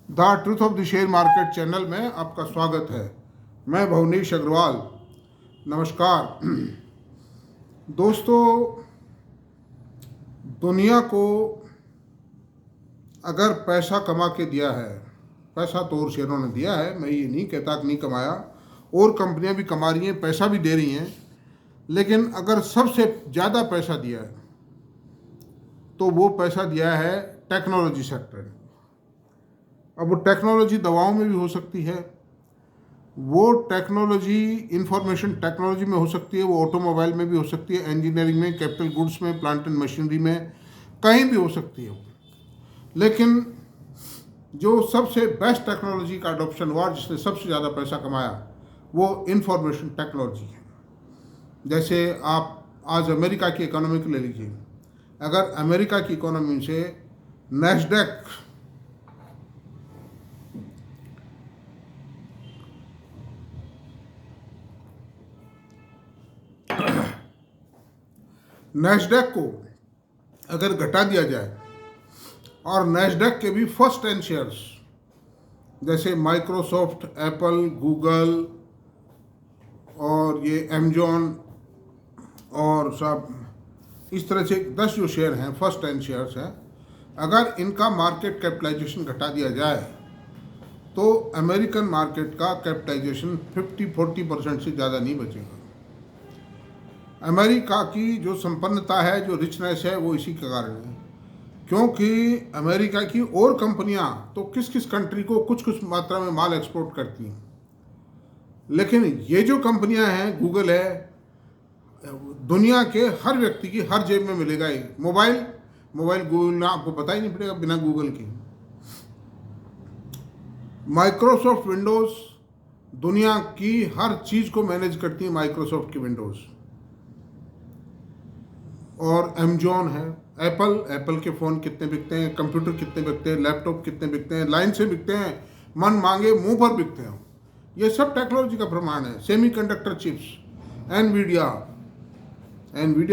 The truth of the share market channel में आपका स्वागत है। मैं भुवनेश अग्रवाल। नमस्कार दोस्तों, दुनिया को अगर पैसा कमा के दिया है, पैसा तो और शेयरों ने दिया है, मैं ये नहीं कहता कि नहीं कमाया, और कंपनियां भी कमा रही हैं, पैसा भी दे रही हैं, लेकिन अगर सबसे ज़्यादा पैसा दिया है तो वो पैसा दिया है टेक्नोलॉजी सेक्टर ने। अब वो टेक्नोलॉजी दवाओं में भी हो सकती है, वो टेक्नोलॉजी इंफॉर्मेशन टेक्नोलॉजी में हो सकती है, वो ऑटोमोबाइल में भी हो सकती है, इंजीनियरिंग में, कैपिटल गुड्स में, प्लांट एंड मशीनरी में, कहीं भी हो सकती है। लेकिन जो सबसे बेस्ट टेक्नोलॉजी का अडॉप्शन हुआ, जिसने सबसे ज़्यादा पैसा कमाया, वो इंफॉर्मेशन टेक्नोलॉजी है। जैसे आप आज अमेरिका की इकोनॉमी को ले लीजिए। अगर अमेरिका की इकोनॉमी से नैस्डैक को अगर घटा दिया जाए और नैस्डैक के भी फर्स्ट 10 शेयर्स जैसे माइक्रोसॉफ्ट, एप्पल, गूगल और ये अमेजॉन और सब, इस तरह से 10 जो शेयर हैं, फर्स्ट 10 शेयर्स हैं, अगर इनका मार्केट कैपिटलाइजेशन घटा दिया जाए तो अमेरिकन मार्केट का कैपिटलाइजेशन 50-40% से ज़्यादा नहीं बचेगा। अमेरिका की जो संपन्नता है, जो रिचनेस है, वो इसी के कारण है, क्योंकि अमेरिका की और कंपनियां तो किस किस कंट्री को कुछ कुछ मात्रा में माल एक्सपोर्ट करती हैं, लेकिन ये जो कंपनियां हैं, गूगल है, दुनिया के हर व्यक्ति की हर जेब में मिलेगा ही मोबाइल गूगल ना, आपको पता ही नहीं पड़ेगा बिना गूगल के। माइक्रोसॉफ्ट विंडोज़, दुनिया की हर चीज़ को मैनेज करती है माइक्रोसॉफ्ट की विंडोज़। और अमेजॉन है, एप्पल के फ़ोन कितने बिकते हैं, कंप्यूटर कितने बिकते हैं, लैपटॉप कितने बिकते हैं, लाइन से बिकते हैं, मन मांगे मुंह पर बिकते हैं। ये सब टेक्नोलॉजी का प्रमाण है। सेमीकंडक्टर चिप्स, एनवीडिया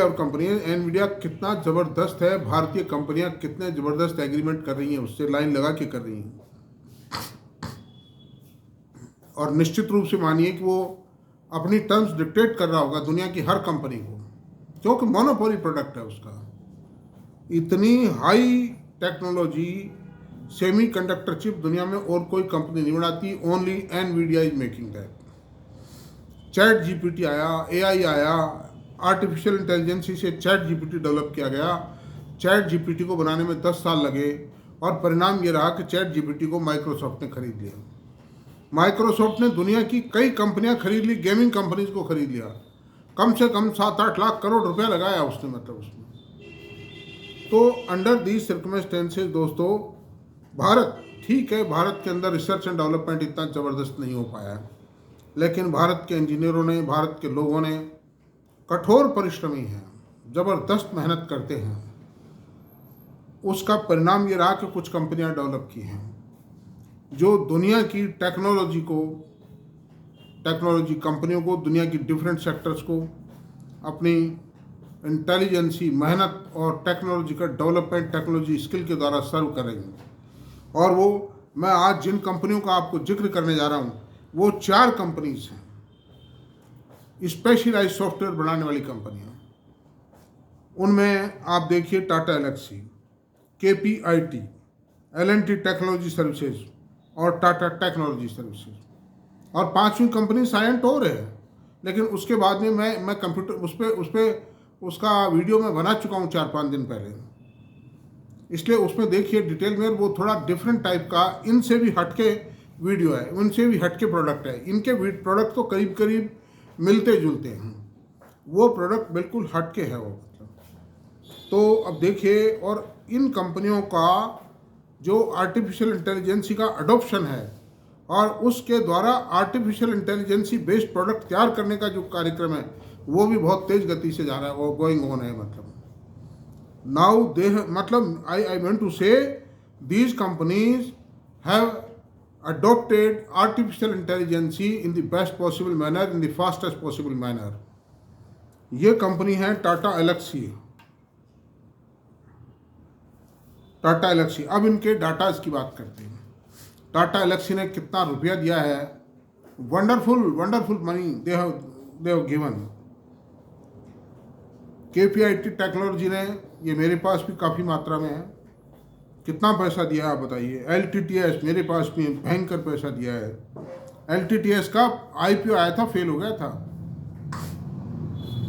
और कंपनी, एनवीडिया कितना ज़बरदस्त है, भारतीय कंपनियां कितने ज़बरदस्त एग्रीमेंट कर रही हैं, उससे लाइन लगा के कर रही हैं। और निश्चित रूप से मानिए कि वो अपनी टर्म्स डिक्टेट कर रहा होगा दुनिया की हर कंपनी को, क्योंकि मोनोपोली प्रोडक्ट है उसका। इतनी हाई टेक्नोलॉजी सेमीकंडक्टर चिप दुनिया में और कोई कंपनी नहीं बनाती, only Nvidia is making that. Chat GPT आया, एआई आया, आर्टिफिशियल इंटेलिजेंस से चैट जीपीटी डेवलप किया गया। चैट जीपीटी को बनाने में 10 साल लगे और परिणाम ये रहा कि चैट जीपीटी को माइक्रोसॉफ्ट ने खरीद लिया। माइक्रोसॉफ्ट ने दुनिया की कई कंपनियां खरीद ली, गेमिंग कंपनीज को खरीद लिया, कम से कम 7-8 लाख करोड़ रुपया लगाया उसने, मतलब उसमें। तो अंडर दीज सर्कमस्टेंसेज दोस्तों, भारत ठीक है, भारत के अंदर रिसर्च एंड डेवलपमेंट इतना ज़बरदस्त नहीं हो पाया है, लेकिन भारत के इंजीनियरों ने, भारत के लोगों ने कठोर परिश्रमी हैं, ज़बरदस्त मेहनत करते हैं। उसका परिणाम ये रहा कि कुछ कंपनियां डेवलप की हैं जो दुनिया की टेक्नोलॉजी कंपनियों को, दुनिया की डिफरेंट सेक्टर्स को अपनी इंटेलिजेंसी, मेहनत और टेक्नोलॉजी का डेवलपमेंट, टेक्नोलॉजी स्किल के द्वारा सर्व करेंगे। और वो मैं आज जिन कंपनियों का आपको जिक्र करने जा रहा हूँ, वो 4 कंपनीज हैं, स्पेशलाइज्ड सॉफ्टवेयर बनाने वाली कंपनियाँ। उनमें आप देखिए Tata Elxsi, KPIT, L&T technology services और टाटा टेक्नोलॉजी सर्विसेज। और 5वीं कंपनी साइएंट और है, लेकिन उसके बाद में मैं कंप्यूटर उस पर उसका वीडियो मैं बना चुका हूँ 4-5 दिन पहले, इसलिए उसमें देखिए डिटेल में। वो थोड़ा डिफरेंट टाइप का, इनसे भी हटके वीडियो है, उनसे भी हटके प्रोडक्ट है। इनके प्रोडक्ट तो करीब करीब मिलते जुलते हैं, वो प्रोडक्ट बिल्कुल हटके है वो, मतलब। तो अब देखिए, और इन कंपनियों का जो आर्टिफिशियल इंटेलिजेंसी का अडॉप्शन है और उसके द्वारा आर्टिफिशियल इंटेलिजेंसी बेस्ड प्रोडक्ट तैयार करने का जो कार्यक्रम है, वो भी बहुत तेज गति से जा रहा है, वो गोइंग ऑन है। मतलब नाउ दे, मतलब आई वांट टू से these companies have adopted artificial intelligence in the best possible manner, in the fastest possible manner. ये कंपनी है टाटा एलेक्सी। अब इनके डाटाज की बात करते हैं। टाटा एलेक्सी ने कितना रुपया दिया है, wonderful wonderful money they have given. KPIT technology ने, ये मेरे पास भी काफ़ी मात्रा में है, कितना पैसा दिया आप बताइए। एलटीटीएस मेरे पास भी भयंकर पैसा दिया है। एलटीटीएस का आईपीओ आया था, फेल हो गया था,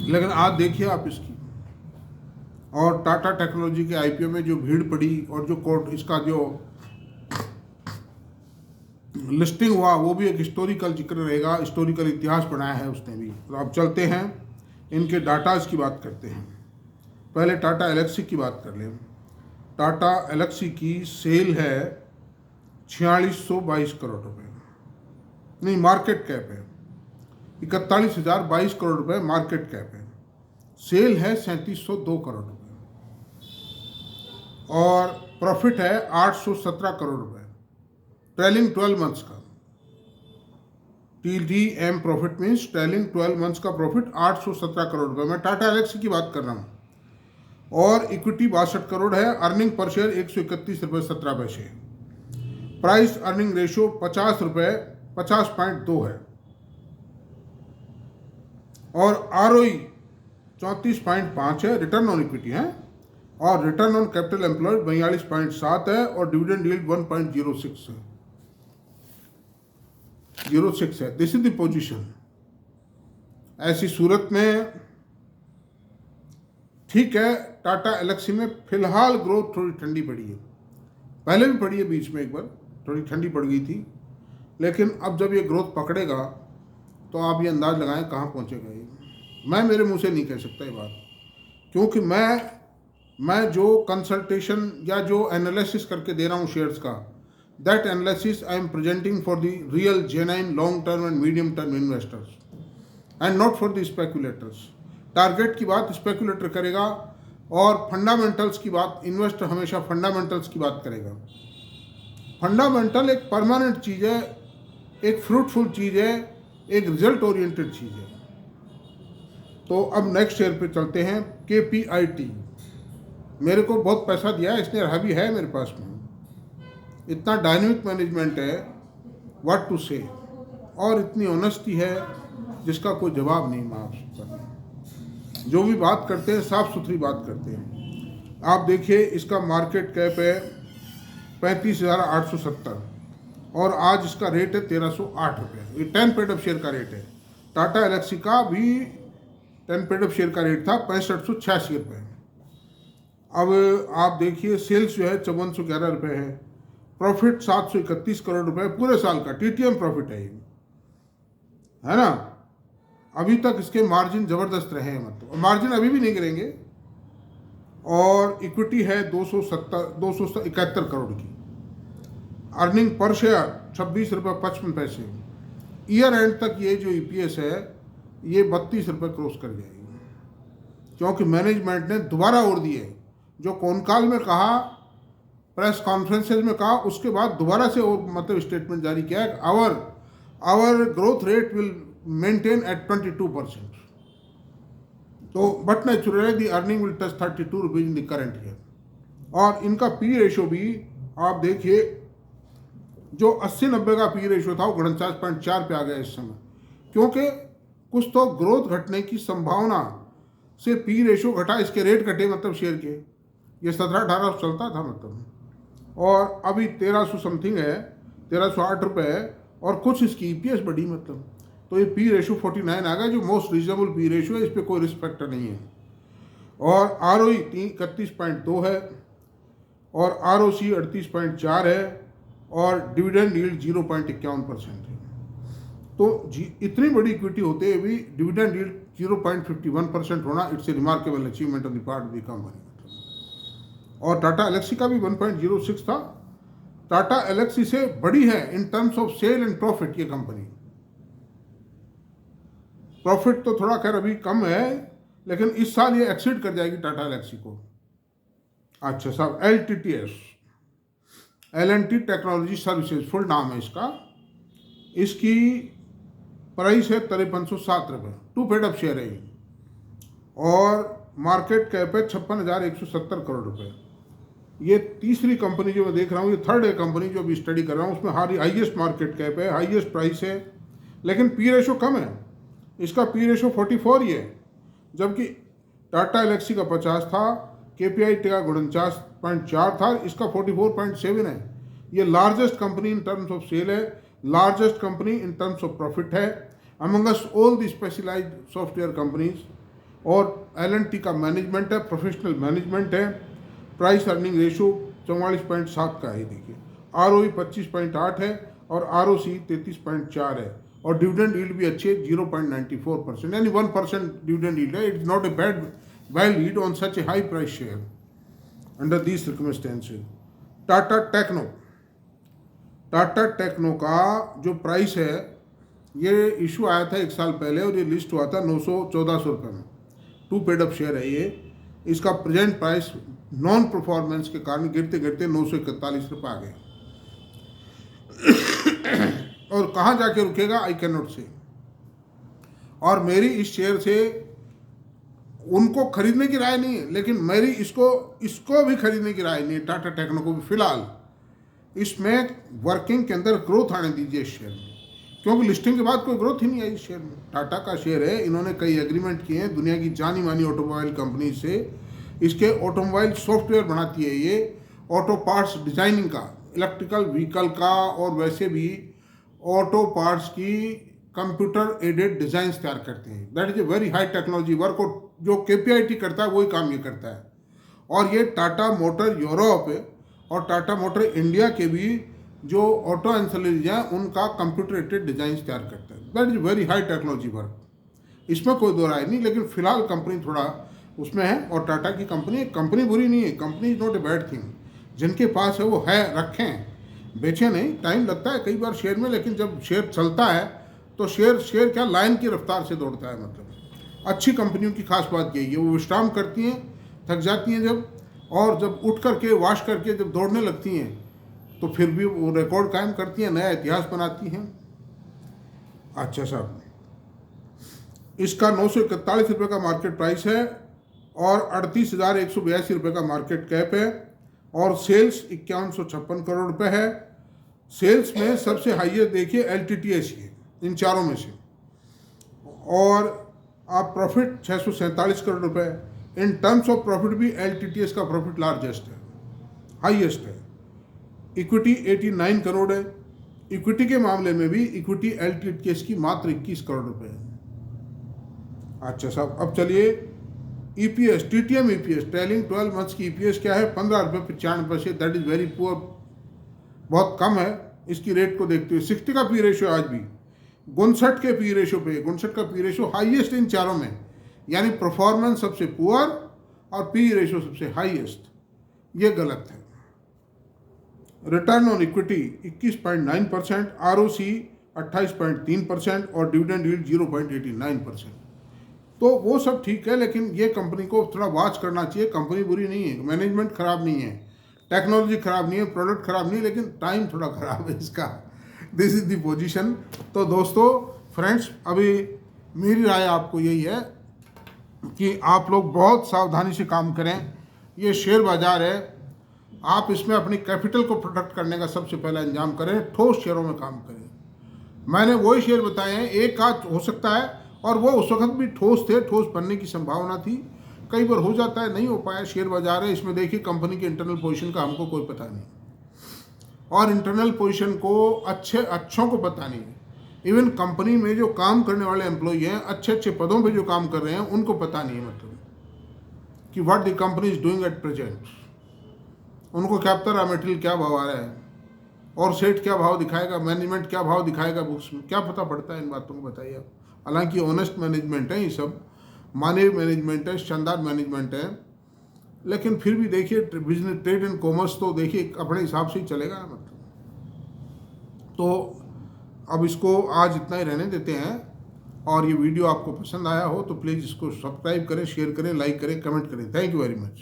लेकिन आज देखिए आप इसकी। और टाटा टेक्नोलॉजी के आईपीओ में जो भीड़ पड़ी और जो कोर्ट इसका जो लिस्टिंग हुआ वो भी एक हिस्टोरिकल जिक्र रहेगा, हिस्टोरिकल इतिहास बनाया है उसने भी। तो अब चलते हैं इनके डाटाज की बात करते हैं। पहले टाटा एलेक्सी की बात कर लें। टाटा एलेक्सी की सेल है 4622 करोड़ रुपए, नहीं मार्केट कैप है 41,022 करोड़ रुपए मार्केट कैप है। सेल है 3702 करोड़ रुपए और प्रॉफिट है 817 करोड़ रुपए ट्रेलिंग 12 मंथ्स का। TDM profit means trailing 12 months का प्रॉफिट 817 करोड़ रुपए। मैं टाटा एलेक्सी की बात कर रहा हूँ। और इक्विटी 62 करोड़ है। अर्निंग पर शेयर 131 रुपये 17 पैसे। प्राइस अर्निंग रेशियो 50.2 है और ROE 34.5 है। रिटर्न ऑन इक्विटी है और रिटर्न ऑन कैपिटल एम्प्लॉयड 42.7 है और डिविडेंड यील्ड 1.06 है। 06 है। This is the position. ऐसी सूरत में ठीक है, टाटा एलेक्सी में फिलहाल ग्रोथ थोड़ी ठंडी पड़ी है, पहले भी पड़ी है, बीच में एक बार थोड़ी ठंडी पड़ गई थी, लेकिन अब जब ये ग्रोथ पकड़ेगा तो आप ये अंदाज लगाएं कहाँ पहुँचेगा ये। मैं मेरे मुंह से नहीं कह सकता ये बात, क्योंकि मैं जो कंसल्टेशन या जो एनालिसिस करके दे रहा हूँ शेयर्स का, that analysis I am presenting for the real genuine long term and medium term investors and not for the speculators. Target की बात स्पेकुलेटर करेगा और फंडामेंटल्स की बात इन्वेस्टर हमेशा फंडामेंटल्स की बात करेगा। फंडामेंटल एक परमानेंट चीज़ है, एक फ्रूटफुल चीज़ है, एक रिजल्ट ओरिएंटेड चीज़ है। तो अब नेक्स्ट शेयर पे चलते हैं। KPIT मेरे को बहुत पैसा दिया है इसने, रहा भी है मेरे पास में। इतना डायनेमिक मैनेजमेंट है, व्हाट टू से, और इतनी ऑनेस्टी है जिसका कोई जवाब नहीं। मैं आपसे जो भी बात करते हैं साफ सुथरी बात करते हैं। आप देखिए इसका मार्केट कैप है 35,870 और आज इसका रेट है 1,308 रुपये। ये 10 पेड ऑफ शेयर का रेट है। टाटा एलेक्सी का भी 10 पेड ऑफ शेयर का रेट था 6586 रुपये। अब आप देखिए सेल्स जो है 5411 रुपये है, प्रॉफिट 731 करोड़ रुपए पूरे साल का TTM प्रॉफिट है ये, है ना। अभी तक इसके मार्जिन ज़बरदस्त रहे हैं, मतलब मार्जिन अभी भी नहीं गिरेंगे। और इक्विटी है 271 करोड़ की। अर्निंग पर शेयर 26 रुपये 55 पैसे। ईयर एंड तक ये जो EPS है ये 32 रुपये क्रॉस कर जाएगी, क्योंकि मैनेजमेंट ने दोबारा और दिए जो कॉनकॉल में कहा, प्रेस कॉन्फ्रेंसेज में कहा, उसके बाद दोबारा से और मतलब स्टेटमेंट जारी किया है। Our growth rate will maintain at 22%। तो but naturally the earning will touch 32 rupees in the current year. और इनका P रेशो भी आप देखिए, जो 80-90 का P रेशो था वो 49.4 पे आ गया इस समय, क्योंकि कुछ तो ग्रोथ घटने की संभावना से P रेशो घटा, इसके रेट घटे, मतलब शेयर के ये 17-18 चलता था मतलब, और अभी 1300 समथिंग है, 1308 रुपये है, और कुछ इसकी EPS बढ़ी मतलब। तो ये P रेशो 49 आ गया, जो मोस्ट रीजनेबल P रेशो है, इस पर कोई रिस्पेक्ट नहीं है। और ROE 31.2 है और ROC 38.4 है और डिविडेंड यील्ड 0.51% है। तो इतनी बड़ी इक्विटी होते हुए भी डिविडेंड यील्ड 0.51% होना, it's a remarkable achievement of the part of the company. और टाटा एलेक्सी का भी 1.06 था। टाटा एलेक्सी से बड़ी है in terms of sale and profit ये कंपनी। प्रॉफिट तो थोड़ा खैर अभी कम है, लेकिन इस साल ये एक्सीड कर जाएगी टाटा एलेक्सी को। अच्छा साहब, LTTS L&T technology services full नाम है इसका। इसकी प्राइस है 5307 रुपये, 2 पेड ऑफ शेयर है ये। और मार्केट कैप है 56,170 करोड़ रुपए। ये तीसरी कंपनी जो मैं देख रहा हूँ, ये थर्ड है कंपनी जो अभी स्टडी कर रहा हूँ, उसमें हाईएस्ट मार्केट कैप है, हाईएस्ट प्राइस है, लेकिन पी रेशो कम है। इसका पी रेशो 44 ही है, जबकि टाटा एलेक्सी का 50 था, केपीआई का 49.4 था, इसका 44.7 है। ये largest company in terms of sale है, largest company in terms of profit है amongst all the specialised software companies. और एल&टी का मैनेजमेंट है, प्रोफेशनल मैनेजमेंट है। प्राइस अर्निंग रेशो 44.7 का है। देखिए आरओई 25.8 है और आरओसी 33.4 है, और डिविडेंड यील्ड भी अच्छी है 0.94%, यानी 1% डिविडेंड यील्ड है। It's not a bad well yield on such a high price share under these circumstances. Tata techno का जो प्राइस है, ये इशू आया था 1 साल पहले और ये लिस्ट हुआ था 900-1400 रुपये में। 2 पेड अप शेयर है ये। इसका प्रेजेंट प्राइस नॉन परफॉर्मेंस के कारण गिरते गिरते 941 रुपये आ गया। और कहाँ जाके रुकेगा आई कैन नॉट से। और मेरी इस शेयर से उनको खरीदने की राय नहीं है, लेकिन मेरी इसको भी खरीदने की राय नहीं है, टाटा टेक्नो को भी। फिलहाल इसमें वर्किंग के अंदर ग्रोथ आने दीजिए इस शेयर में, क्योंकि लिस्टिंग के बाद कोई ग्रोथ ही नहीं आई इस शेयर में। टाटा का शेयर है, इन्होंने कई एग्रीमेंट किए हैं दुनिया की जानी मानी ऑटोमोबाइल कंपनी से। इसके ऑटोमोबाइल सॉफ्टवेयर बनाती है ये, ऑटो पार्ट्स डिजाइनिंग का, इलेक्ट्रिकल व्हीकल का, और वैसे भी ऑटो पार्ट्स की कंप्यूटर एडेड डिजाइंस तैयार करते हैं। That is a very high technology work, और जो केपीआईटी करता है वही काम ये करता है। और ये टाटा मोटर यूरोप और टाटा मोटर इंडिया के भी जो ऑटो एंसिलरीज हैं उनका कंप्यूटर एडेड डिजाइन तैयार करता है। That is very high technology work, इसमें कोई दो राय नहीं। लेकिन फिलहाल कंपनी थोड़ा उसमें है, और टाटा की कंपनी बुरी नहीं है, company is not a bad thing. जिनके पास है वो है, रखें, बेचें नहीं। टाइम लगता है कई बार शेयर में, लेकिन जब शेयर चलता है तो शेयर क्या लाइन की रफ्तार से दौड़ता है। मतलब अच्छी कंपनियों की खास बात यही है, वो विश्राम करती हैं, थक जाती हैं जब, और जब उठ करके वॉश करके जब दौड़ने लगती हैं तो फिर भी वो रिकॉर्ड कायम करती हैं, नया इतिहास बनाती हैं। अच्छा साहब, इसका 941 रुपये का मार्केट प्राइस है और 38,182 रुपये का मार्केट कैप है, और सेल्स 5156 करोड़ रुपए है। सेल्स में सबसे हाईएस्ट देखिए LTTS है इन चारों में से, और आप प्रॉफिट 647 करोड़ रुपए। इन टर्म्स ऑफ प्रॉफिट भी LTTS का प्रॉफिट लार्जेस्ट है, हाईएस्ट है। इक्विटी 89 करोड़ है। इक्विटी के मामले में भी इक्विटी LTTS की मात्र 21 करोड़ रुपए है। अच्छा साहब, अब चलिए EPS, TTM EPS, trailing 12 months की EPS क्या है? 15.95 रुपये। दैट इज वेरी पुअर, बहुत कम है इसकी रेट को देखते हुए। 60 का पी रेशो आज भी 59 के पी रेशो पे, 59 का पी रेशो हाईएस्ट इन चारों में, यानी परफॉर्मेंस सबसे पुअर और पी रेशो सबसे हाईएस्ट। ये गलत है। रिटर्न ऑन इक्विटी 21.9%, ROC 28.3% और डिविडेंड यील्ड 0.89%। तो वो सब ठीक है, लेकिन ये कंपनी को थोड़ा वॉच करना चाहिए। कंपनी बुरी नहीं है, मैनेजमेंट खराब नहीं है, टेक्नोलॉजी खराब नहीं है, प्रोडक्ट खराब नहीं, लेकिन टाइम थोड़ा खराब है इसका। This is the position. तो दोस्तों, फ्रेंड्स, अभी मेरी राय आपको यही है कि आप लोग बहुत सावधानी से काम करें। ये शेयर बाजार है, आप इसमें अपनी कैपिटल को प्रोटेक्ट करने का सबसे पहला इंतजाम करें, ठोस शेयरों में काम करें। मैंने वही शेयर बताए हैं, एक आध हो सकता है, और वो उस वक्त भी ठोस थे, ठोस बनने की संभावना थी। कई बार हो जाता है, नहीं हो पाया, शेयर बाजार है। इसमें देखिए कंपनी के इंटरनल पोजीशन का हमको कोई पता नहीं, और इंटरनल पोजीशन को अच्छों को पता नहीं है। इवन कंपनी में जो काम करने वाले एम्प्लॉई हैं, अच्छे पदों पे जो काम कर रहे हैं, उनको पता नहीं है मतलब कि what the company is doing at present. उनको क्या पता रहा मटेरियल क्या भाव आ रहा है, और सेट क्या भाव दिखाएगा, मैनेजमेंट क्या भाव दिखाएगा बुक्स में, क्या पता पड़ता है इन बातों को, बताइए आप। हालांकि ऑनेस्ट मैनेजमेंट है, ये सब मानव मैनेजमेंट है, शानदार मैनेजमेंट है, लेकिन फिर भी देखिए बिजनेस, ट्रेड एंड कॉमर्स तो देखिए अपने हिसाब से ही चलेगा मतलब। तो अब इसको आज इतना ही रहने देते हैं, और ये वीडियो आपको पसंद आया हो तो प्लीज़ इसको सब्सक्राइब करें, शेयर करें, लाइक करें, कमेंट करें। Thank you very much.